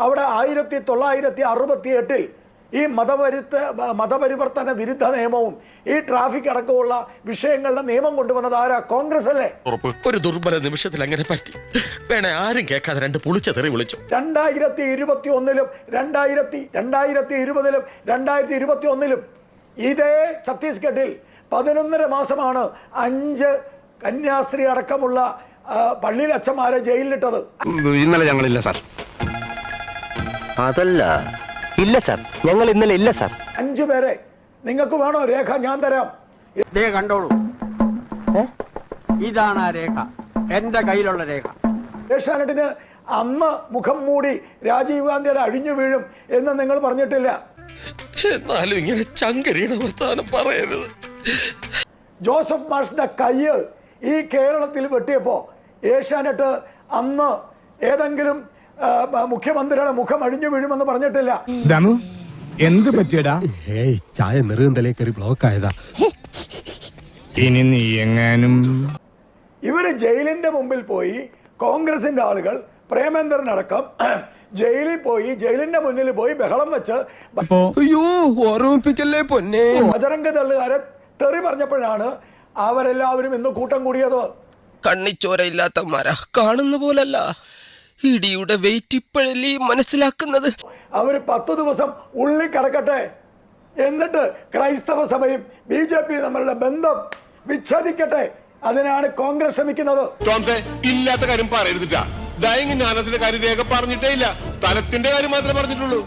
അവിടെ 1968 ഈ മതപരിവർത്തന വിരുദ്ധ നിയമവും ഈ ട്രാഫിക് അടക്കമുള്ള വിഷയങ്ങളുടെ നിയമം കൊണ്ടുവന്നത് ആരാ? കോൺഗ്രസ് അല്ലേ? ഒരു ദുർബല നിമിഷത്തിൽ അങ്ങനെ പറ്റി. വേണേ ആരും കേൾക്കാതെ രണ്ട് പുളിച്ച തെറി വിളിച്ചു. 2021 2020 2021 ഇതേ ഛത്തീസ്ഗഡിൽ 11.5 മാസമാണ് 5 കന്യാസ്ത്രീ അടക്കമുള്ള പള്ളിയിൽ അച്ഛന്മാരെ ജയിലിലിട്ടത്. ഇന്നലെ ഞങ്ങളില്ല സാർ. അതല്ല, ഇല്ല സാർ, ഞങ്ങൾ ഇന്നലെ ഇല്ല സാർ. 5 പേരെ. നിങ്ങൾക്ക് വേണോ രേഖ? ഞാൻ തരാം. കണ്ടോളൂ, ഇതാണ് ആ രേഖ, എന്റെ കയ്യിലുള്ള രേഖ. ഏഷ്യാനെറ്റിന് അന്ന് മുഖം മൂടി രാജീവ് ഗാന്ധിയുടെ അഴിഞ്ഞു വീഴും എന്ന് നിങ്ങൾ പറഞ്ഞിട്ടില്ല. എന്നാലും ഇങ്ങനെ ചങ്കരിയുടെ വർത്താനം പറയരുത്. ജോസഫ് മാഷിന്റെ കയ്യ് ഈ കേരളത്തിൽ വെട്ടിയപ്പോ ഏഷ്യാനെറ്റ് അന്ന് ഏതെങ്കിലും മുഖ്യമന്ത്രിയുടെ മുഖം അഴിഞ്ഞു വീഴുമെന്ന് പറഞ്ഞിട്ടില്ല. എന്ത് പറ്റിയടാ? ചായ നെറുകന്തലേ കയറി ബ്ലോക്ക് ആയതാ. ഇനി നീ എങ്ങാനും ഇവര് ജയിലിന്റെ മുമ്പിൽ പോയി, കോൺഗ്രസിന്റെ ആളുകൾ പ്രേമേന്ദ്രൻ അടക്കം ജയിലിൽ പോയി, ജയിലിന്റെ മുന്നിൽ പോയി ബഹളം വെച്ച് ഓർമ്മിപ്പിക്കല്ലേ പൊന്നെ. ബജറംഗ് ദളുകാരെ തെറി പറഞ്ഞപ്പോഴാണ് അവരെല്ലാവരും ഇന്ന് കൂട്ടം കൂടിയത്. കണ്ണിച്ചോരയില്ലാത്തമാരാ, കാണുന്ന പോലല്ല. ഇടിയുടെ വെയിറ്റ് ഇപ്പോഴല്ലേ മനസ്സിലാക്കുന്നത്. അവര് 10 ദിവസം ഉള്ളിൽ കിടക്കട്ടെ, എന്നിട്ട് ക്രൈസ്തവ സഭയും BJP തമ്മിലുള്ള ബന്ധം വിച്ഛേദിക്കട്ടെ. അതിനാണ് കോൺഗ്രസ് ശ്രമിക്കുന്നത്. ഇല്ലാത്ത കാര്യം പറയരുതിട്ടാ. ഡൈയിങ് നാനസിന്റെ കാര്യം രേഖ പറഞ്ഞിട്ടേ ഇല്ല, തലത്തിന്റെ കാര്യം മാത്രമേ പറഞ്ഞിട്ടുള്ളൂ.